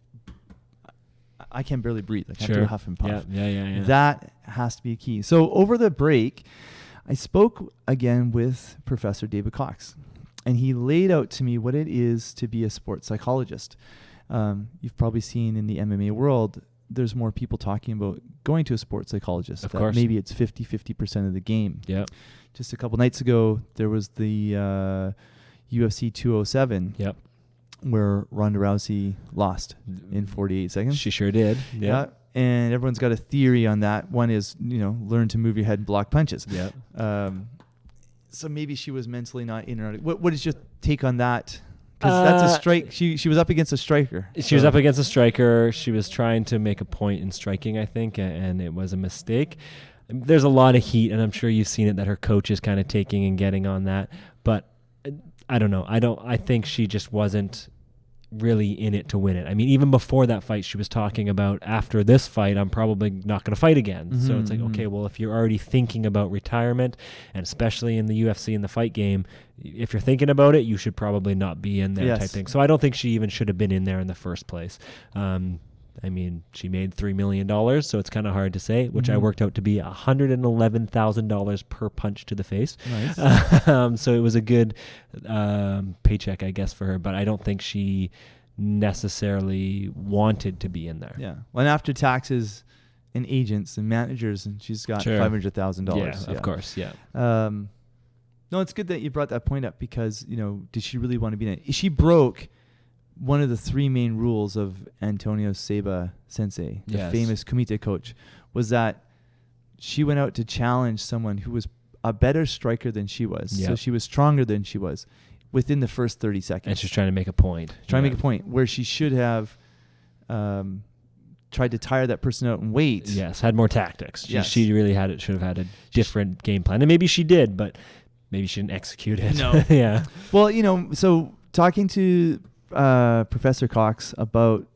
barely breathe. Like I have to huff and puff. Yeah. That has to be a key. So over the break, I spoke again with Professor David Cox, and he laid out to me what it is to be a sports psychologist. You've probably seen in the MMA world, there's more people talking about going to a sports psychologist. Of course. Maybe it's 50% of the game. Yeah. Just a couple nights ago, there was the UFC 207. Yep. Where Ronda Rousey lost in 48 seconds. She sure did. Yeah. And everyone's got a theory on that. One is, learn to move your head and block punches. Yeah. So maybe she was mentally not in or out. What is your take on that? Because that's a strike. She was up against a striker. She was up against a striker. She was trying to make a point in striking, I think, and it was a mistake. There's a lot of heat, and I'm sure you've seen it, that her coach is kind of taking and getting on that. But I don't know. I think she just wasn't really in it to win it. I mean, even before that fight, she was talking about, after this fight, I'm probably not going to fight again. Mm-hmm. So it's like, okay, well, if you're already thinking about retirement, and especially in the UFC, in the fight game, if you're thinking about it, you should probably not be in there type thing. So I don't think she even should have been in there in the first place. I mean, she made $3 million, so it's kind of hard to say, which I worked out to be $111,000 per punch to the face. Nice. So it was a good paycheck, I guess, for her, but I don't think she necessarily wanted to be in there. Yeah. Well, and after taxes and agents and managers, and she's got $500,000. Yeah, of course, yeah. No, it's good that you brought that point up because, did she really want to be in it? She broke one of the three main rules of Antonio Seba Sensei, the famous Kumite coach, was that she went out to challenge someone who was a better striker than she was. Yep. So she was stronger than she was within the first 30 seconds. And she's trying to make a point. Trying to make a point where she should have tried to tire that person out and wait. Yes, had more tactics. She really should have had a different game plan. And maybe she did, but maybe she didn't execute it. No. Yeah. Well, so talking to Professor Cox about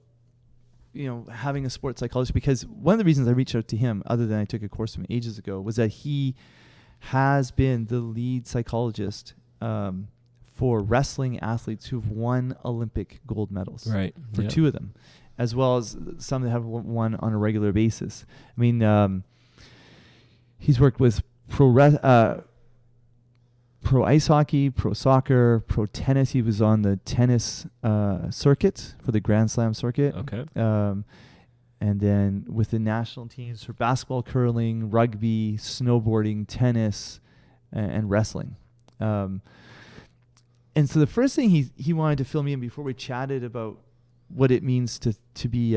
having a sports psychologist, because one of the reasons I reached out to him, other than I took a course from ages ago, was that he has been the lead psychologist for wrestling athletes who've won Olympic gold medals, right? For two of them, as well as some that have won on a regular basis. I mean, he's worked with pro ice hockey, pro soccer, pro tennis. He was on the tennis circuit for the Grand Slam circuit. Okay. And then with the national teams for basketball, curling, rugby, snowboarding, tennis, and wrestling. And so the first thing he wanted to fill me in before we chatted about what it means to be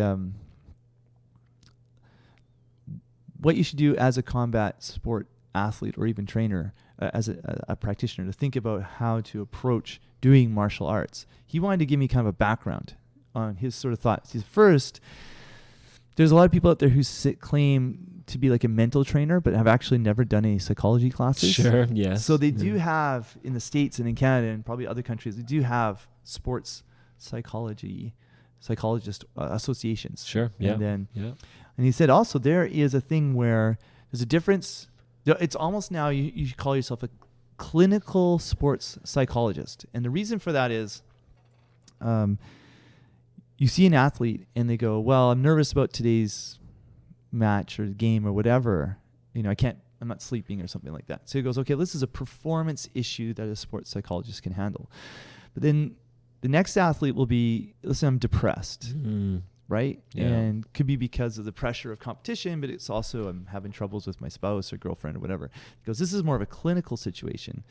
what you should do as a combat sport athlete or even trainer, as a practitioner, to think about how to approach doing martial arts. He wanted to give me kind of a background on his sort of thoughts. First, there's a lot of people out there who claim to be like a mental trainer, but have actually never done any psychology classes. Sure, yes. So they do have, in the States and in Canada and probably other countries, they do have sports psychologist associations. Sure, yeah. And he said also there is a thing where there's a difference. It's almost now you call yourself a clinical sports psychologist. And the reason for that is you see an athlete and they go, well, I'm nervous about today's match or game or whatever. I'm not sleeping or something like that. So he goes, okay, this is a performance issue that a sports psychologist can handle. But then the next athlete will be, listen, I'm depressed. Right? Yeah. And could be because of the pressure of competition, but it's also I'm having troubles with my spouse or girlfriend or whatever. Because this is more of a clinical situation.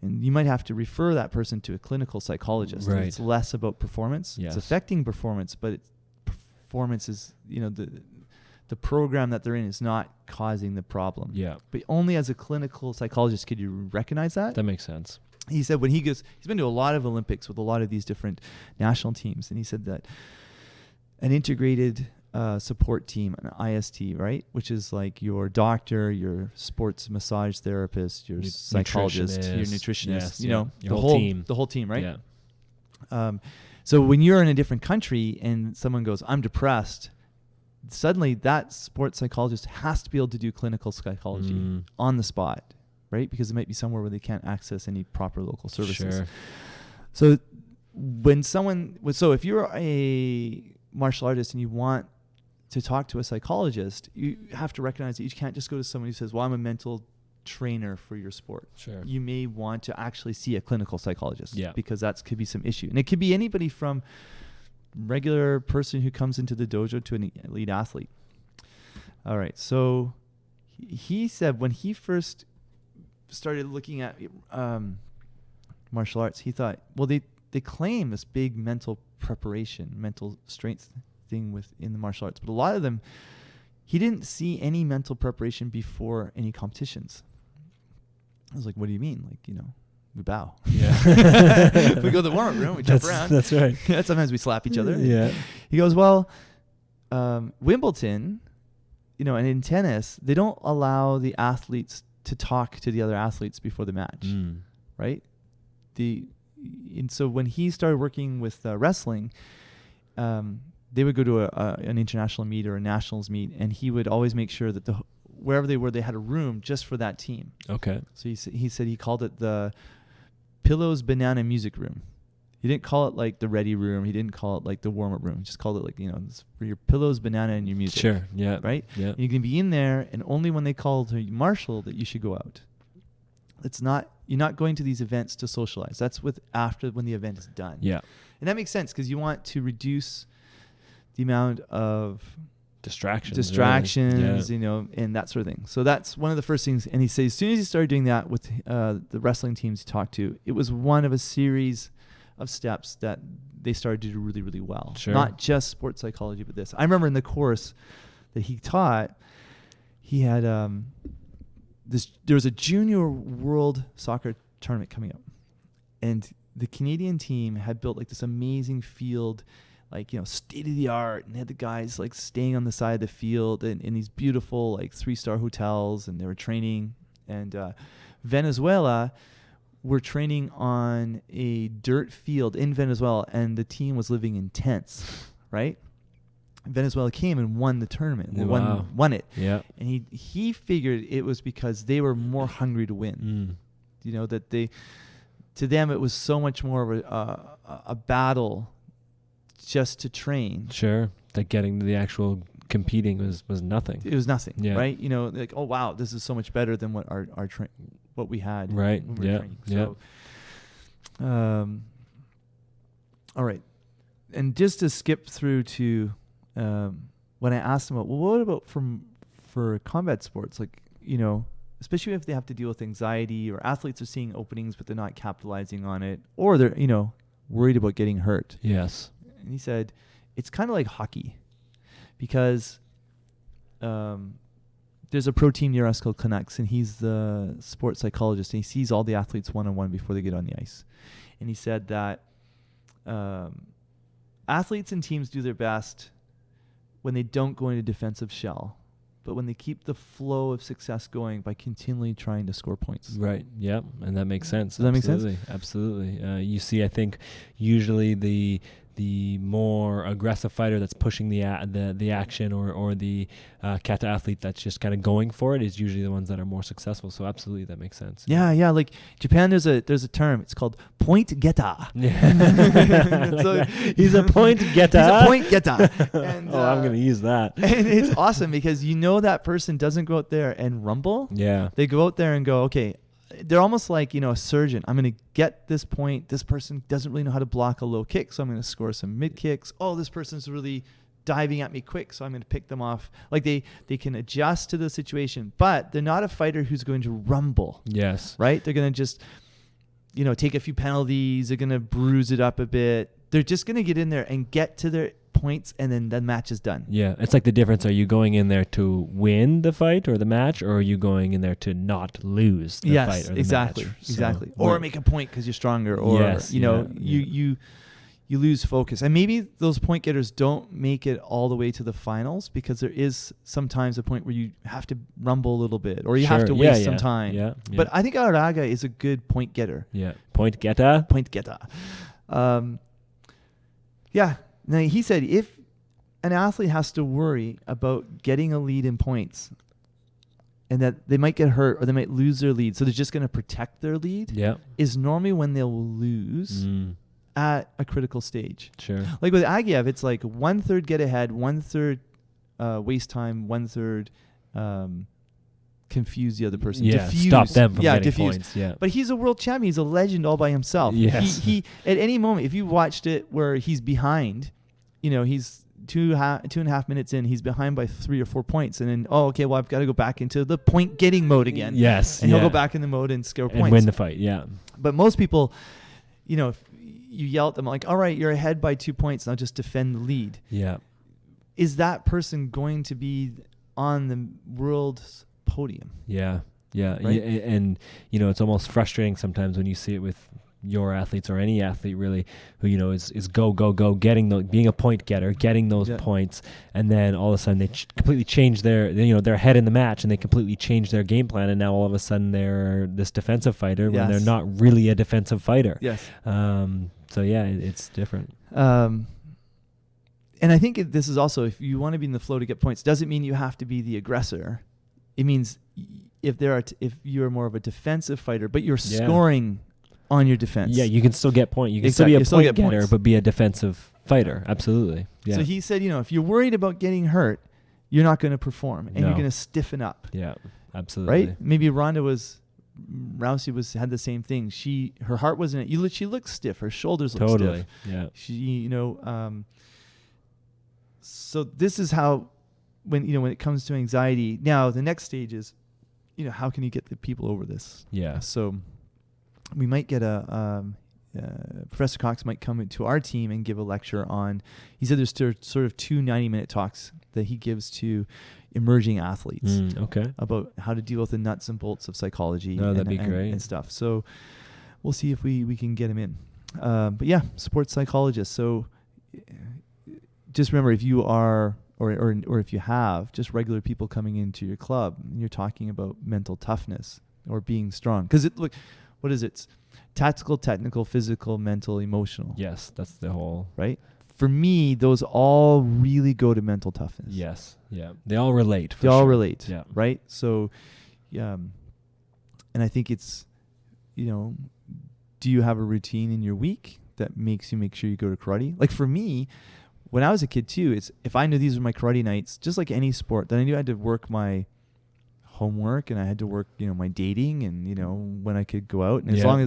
And you might have to refer that person to a clinical psychologist. Right. It's less about performance. Yes. It's affecting performance, but performance is, the program that they're in is not causing the problem. Yeah. But only as a clinical psychologist could you recognize that. That makes sense. He said when he's been to a lot of Olympics with a lot of these different national teams, and he said that an integrated support team, an IST, right? Which is like your doctor, your sports massage therapist, your psychologist, your nutritionist, yes, you know, your whole team. The whole team, right? Yeah. So when you're in a different country and someone goes, I'm depressed, suddenly that sports psychologist has to be able to do clinical psychology on the spot, right? Because it might be somewhere where they can't access any proper local services. Sure. So if you're a martial artist and you want to talk to a psychologist, you have to recognize that you can't just go to someone who says, well, I'm a mental trainer for your sport. Sure. You may want to actually see a clinical psychologist, because that could be some issue. And it could be anybody from regular person who comes into the dojo to an elite athlete. All right. So he said when he first started looking at martial arts, he thought, well, they claim this big mental preparation, mental strength thing within the martial arts, but a lot of them, he didn't see any mental preparation before any competitions. I was like, what do you mean? Like, you know, we bow. Yeah. We go to the warm-up room, we jump around. That's right. Sometimes we slap each other. Yeah. He goes, well, Wimbledon, you know, and in tennis, they don't allow the athletes to talk to the other athletes before the match, right? And so when he started working with wrestling, they would go to an international meet or a nationals meet, and he would always make sure that wherever they were, they had a room just for that team. Okay. So he said he called it the Pillows Banana Music Room. He didn't call it like the ready room. He didn't call it like the warm-up room. He just called it like, you know, for your pillows, banana, and your music. Sure. Yeah. Right? Yeah. And you can be in there, and only when they call to martial that you should go out. You're not going to these events to socialize. That's after when the event is done. Yeah. And that makes sense because you want to reduce the amount of distractions, really. You know, and that sort of thing. So that's one of the first things. And he says, as soon as he started doing that with the wrestling teams he talked to, it was one of a series of steps that they started to do really, really well. Sure. Not just sports psychology, but this. I remember in the course that he taught, he had there was a junior world soccer tournament coming up, and the Canadian team had built like this amazing field, like, you know, state of the art, and they had the guys like staying on the side of the field in these beautiful like 3-star hotels, and they were training. And Venezuela were training on a dirt field in Venezuela, and the team was living in tents, right? Venezuela came and won the tournament. Wow. Won it. Yeah. And he figured it was because they were more hungry to win. You know, that to them it was so much more of a battle just to train. Sure. That getting to the actual competing was nothing. It was nothing. Yeah. Right? You know, like, oh wow, this is so much better than what what we had. Right. When we were training. So, all right. And just to skip through to when I asked him, well, what about for combat sports? Like, you know, especially if they have to deal with anxiety, or athletes are seeing openings but they're not capitalizing on it, or they're, you know, worried about getting hurt. Yes. And he said, it's kind of like hockey, because there's a pro team near us called Canucks, and he's the sports psychologist, and he sees all the athletes one-on-one before they get on the ice. And he said that athletes and teams do their best when they don't go into defensive shell, but when they keep the flow of success going by continually trying to score points. Right. Yep. And that makes sense. Does that make sense? Absolutely. You see, I think usually the more aggressive fighter that's pushing the action, or the kata athlete that's just kind of going for it, is usually the ones that are more successful. So absolutely, that makes sense. Yeah. Like Japan, there's a term. It's called point geta. Yeah. So he's a point geta. He's a point geta. And, I'm going to use that. And it's awesome because you know that person doesn't go out there and rumble. Yeah. They go out there and go, okay. They're almost like, you know, a surgeon. I'm going to get this point. This person doesn't really know how to block a low kick, so I'm going to score some mid kicks. Oh, this person's really diving at me quick, so I'm going to pick them off. Like they can adjust to the situation, but they're not a fighter who's going to rumble. Yes. Right? They're going to just, you know, take a few penalties. They're going to bruise it up a bit. They're just going to get in there and get to their points, and then the match is done. Yeah, it's like the difference. Are you going in there to win the fight or the match, or are you going in there to not lose the fight or the exactly, match? exactly. So, or make a point because you're stronger, or yes, you know, you you lose focus. And maybe those point getters don't make it all the way to the finals because there is sometimes a point where you have to rumble a little bit or you have to waste some time. Yeah. But I think Araga is a good point getter. Yeah. Point getter. Point getter. Yeah. Now, he said if an athlete has to worry about getting a lead in points and that they might get hurt or they might lose their lead, so they're just going to protect their lead, is normally when they'll lose at a critical stage. Sure. Like with Agiev, it's like 1/3 get ahead, 1/3 waste time, 1/3 confuse the other person. Yeah, diffuse. stop them from getting diffuse. points. Yeah. But he's a world champion. He's a legend all by himself. Yes. He at any moment, if you watched it where he's behind, he's 2.5 minutes in, he's behind by 3 or 4 points, and then okay, well I've got to go back into the point getting mode again. Yes. And he'll go back in the mode and score points and win the fight. Yeah. But most people, if you yell at them like, all right, you're ahead by 2 points, now just defend the lead. Yeah. Is that person going to be on the world's podium? Yeah. Yeah. Right? And it's almost frustrating sometimes when you see it with your athletes or any athlete really who is go being a point getter, getting those points, and then all of a sudden they completely change their they're ahead in the match and they completely change their game plan, and now all of a sudden they're this defensive fighter when they're not really a defensive fighter. Yes. So yeah, it's different. And I think this is also, if you want to be in the flow to get points, doesn't mean you have to be the aggressor. It means if you're more of a defensive fighter, but you're scoring on your defense. Yeah, you can still get points. You can still be a point getter, but be a defensive fighter. Absolutely. Yeah. So he said, if you're worried about getting hurt, you're not going to perform, and you're going to stiffen up. Yeah, absolutely. Right? Maybe Rousey had the same thing. Her heart wasn't. She looked stiff. Her shoulders looked stiff. Yeah. She, So this is how, when it comes to anxiety. Now the next stage is, how can you get the people over this? Yeah. So we might get Professor Cox might come into our team and give a lecture on. He said there's sort of 2 90-minute talks that he gives to emerging athletes. Okay. About how to deal with the nuts and bolts of psychology. That'd be great. And stuff. So we'll see if we can get him in. But yeah, sports psychologist. So just remember, if you are or if you have just regular people coming into your club and you're talking about mental toughness or being strong, because what is it? It's tactical, technical, physical, mental, emotional. Yes, that's the whole. Right? For me, those all really go to mental toughness. Yes. Yeah. They all relate. They all relate. Yeah. Right? So, and I think it's, do you have a routine in your week that makes you make sure you go to karate? Like for me, when I was a kid too, it's if I knew these were my karate nights, just like any sport, then I knew I had to work my homework and I had to work, my dating and, when I could go out. And as long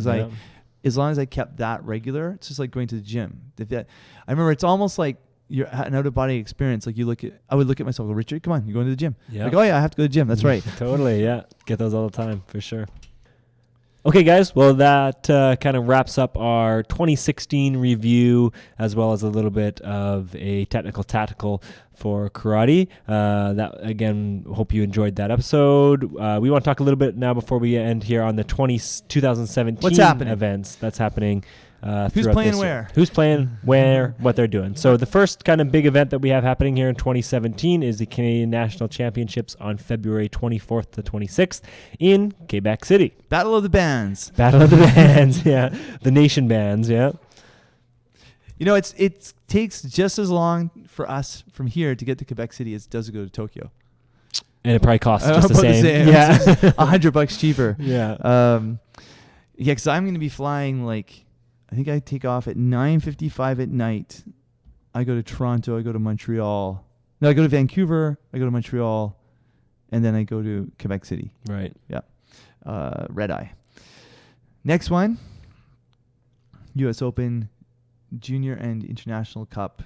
as I kept that regular, it's just like going to the gym. I remember it's almost like you're an out of body experience. Like I would look at myself, go, Richard, come on, you're going to the gym. Yeah. Like, oh yeah, I have to go to the gym. That's right. Totally. Yeah. Get those all the time for sure. Okay, guys. Well, that kind of wraps up our 2016 review, as well as a little bit of a tactical for karate. That again, hope you enjoyed that episode. We want to talk a little bit now before we end here on the 2017 What's happening? Events that's happening. Who's playing where? Who's playing where, what they're doing. So the first kind of big event that we have happening here in 2017 is the Canadian National Championships on February 24th to 26th in Quebec City. Battle of the Bands. Battle of the Bands, yeah. The nation bands, yeah. It takes just as long for us from here to get to Quebec City as it does to go to Tokyo. And it probably costs just the same. Yeah. $100 cheaper. Yeah. Because I'm going to be flying I think I take off at 9:55 at night. I go to Toronto. I go to Montreal. No, I go to Vancouver. I go to Montreal. And then I go to Quebec City. Right. Yeah. Red Eye. Next one. U.S. Open Junior and International Cup.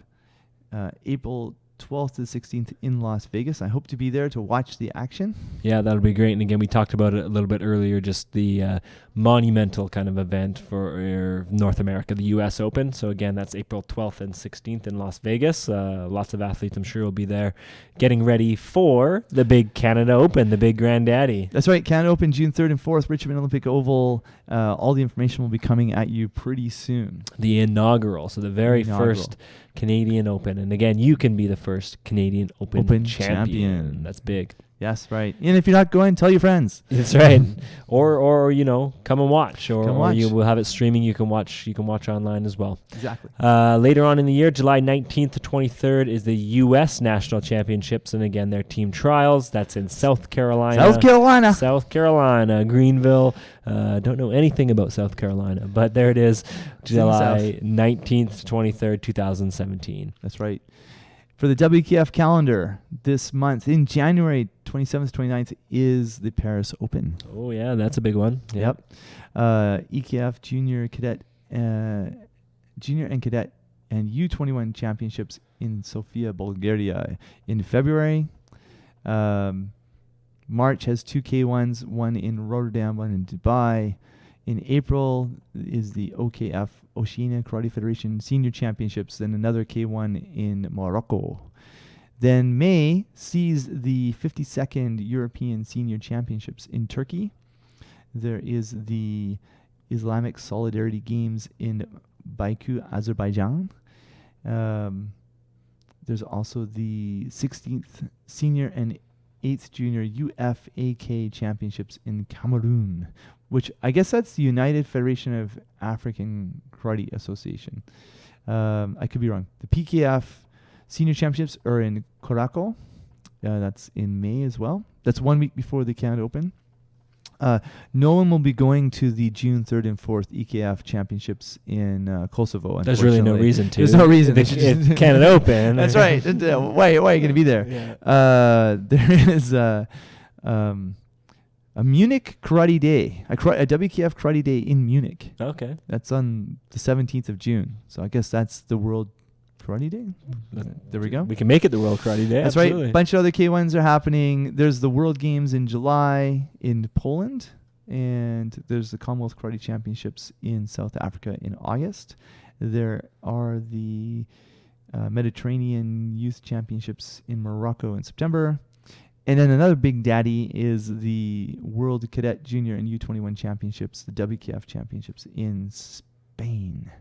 April 12th to the 16th in Las Vegas. I hope to be there to watch the action. Yeah, that'll be great. And again, we talked about it a little bit earlier, just the monumental kind of event for North America, the U.S. Open. So again, that's April 12th and 16th in Las Vegas. Lots of athletes, I'm sure, will be there getting ready for the big Canada Open, the big granddaddy. That's right. Canada Open, June 3rd and 4th, Richmond Olympic Oval. All the information will be coming at you pretty soon. The inaugural, so the very first Canadian Open. And again, you can be the first Canadian Open champion. That's big. Yes, right. And if you're not going, tell your friends. That's right. Or come and watch. Or you will have it streaming. You can watch online as well. Exactly. Later on in the year, July 19th to 23rd is the U.S. National Championships. And again, their team trials. That's in South Carolina, Greenville. Don't know anything about South Carolina, but there it is, July 19th to 23rd, 2017. That's right. For the WKF calendar this month, in January 27th, 29th, is the Paris Open. Oh, yeah, that's a big one. Yep. EKF Junior and Cadet and U21 Championships in Sofia, Bulgaria in February. March has 2 K1s, one in Rotterdam, one in Dubai. In April is the OKF, Oceania Karate Federation Senior Championships, then another K1 in Morocco. Then May sees the 52nd European Senior Championships in Turkey. There is the Islamic Solidarity Games in Baku, Azerbaijan. There's also the 16th Senior and 8th Junior UFAK Championships in Cameroon, which I guess that's the United Federation of African Karate Association. I could be wrong. The PKF Senior Championships are in Caracal. That's in May as well. That's 1 week before the Canada Open. No one will be going to the June 3rd and 4th EKF Championships in Kosovo. There's really no reason to. There's no reason. It's Canada Open. That's right. Why are you going to be there? Yeah. There is a Munich Karate Day, a WKF Karate Day in Munich. Okay. That's on the 17th of June. So I guess that's the World Karate Day. There we go. We can make it the World Karate Day. That's absolutely. right. A bunch of other K1s are happening. There's the World Games in July in Poland, and there's the Commonwealth Karate Championships in South Africa in August. There are the Mediterranean Youth Championships in Morocco in September. And then another big daddy is the World Cadet Junior and U21 Championships, the WKF Championships in Spain.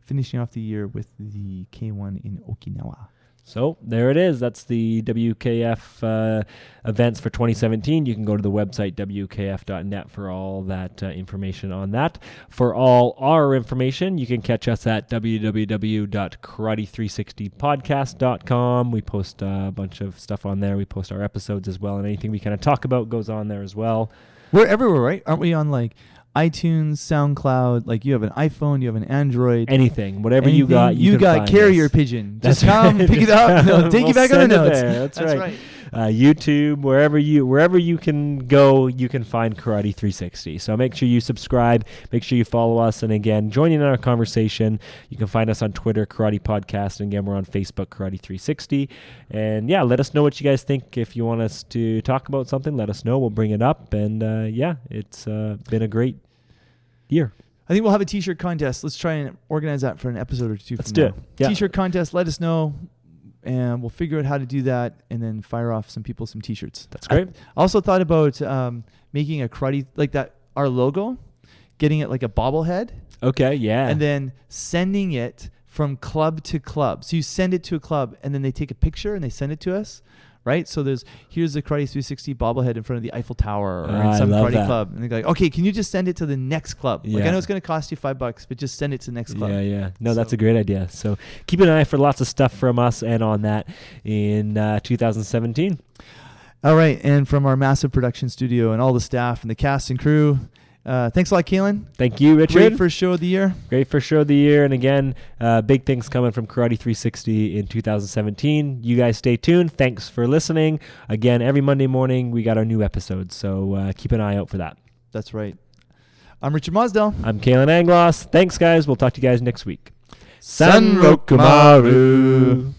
Finishing off the year with the K1 in Okinawa. So there it is. That's the WKF events for 2017. You can go to the website wkf.net for all that information on that. For all our information, you can catch us at www.karate360podcast.com. We post a bunch of stuff on there. We post our episodes as well, and anything we kind of talk about goes on there as well. We're everywhere, right? Aren't we on like iTunes, SoundCloud? Like you have an iPhone, you have an Android. Whatever you got, you got carrier pigeon. Just come pick it up. No, take you back on the notes. That's right. YouTube, wherever you can go, you can find Karate 360. So make sure you subscribe, make sure you follow us, and again, join in our conversation. You can find us on Twitter, Karate Podcast, and again, we're on Facebook, Karate 360. And yeah, let us know what you guys think. If you want us to talk about something, let us know. We'll bring it up. And it's been a great year. I think we'll have a t-shirt contest. Let's try and organize that for an episode or two. Let's do it. Yeah. T-shirt contest. Let us know, and we'll figure out how to do that, and then fire off some people some t-shirts. That's great. I also thought about making a karate, like that, our logo, getting it like a bobblehead. Okay, yeah. And then sending it from club to club. So you send it to a club, and then they take a picture and they send it to us. Right, so here's the Karate 360 bobblehead in front of the Eiffel Tower or in some karate club, and they're like, okay, can you just send it to the next club? Yeah. Like I know it's going to cost you $5, but just send it to the next club. Yeah. No, that's a great idea. So keep an eye for lots of stuff from us and on that in 2017. All right, and from our massive production studio and all the staff and the cast and crew. Thanks a lot, Kalan. Thank you, Richard. Great first show of the year. And again, big things coming from Karate 360 in 2017. You guys stay tuned. Thanks for listening. Again, every Monday morning, we got our new episodes, so keep an eye out for that. That's right. I'm Richard Mosdell. I'm Kalan Anglos. Thanks, guys. We'll talk to you guys next week. Sanrokumaru.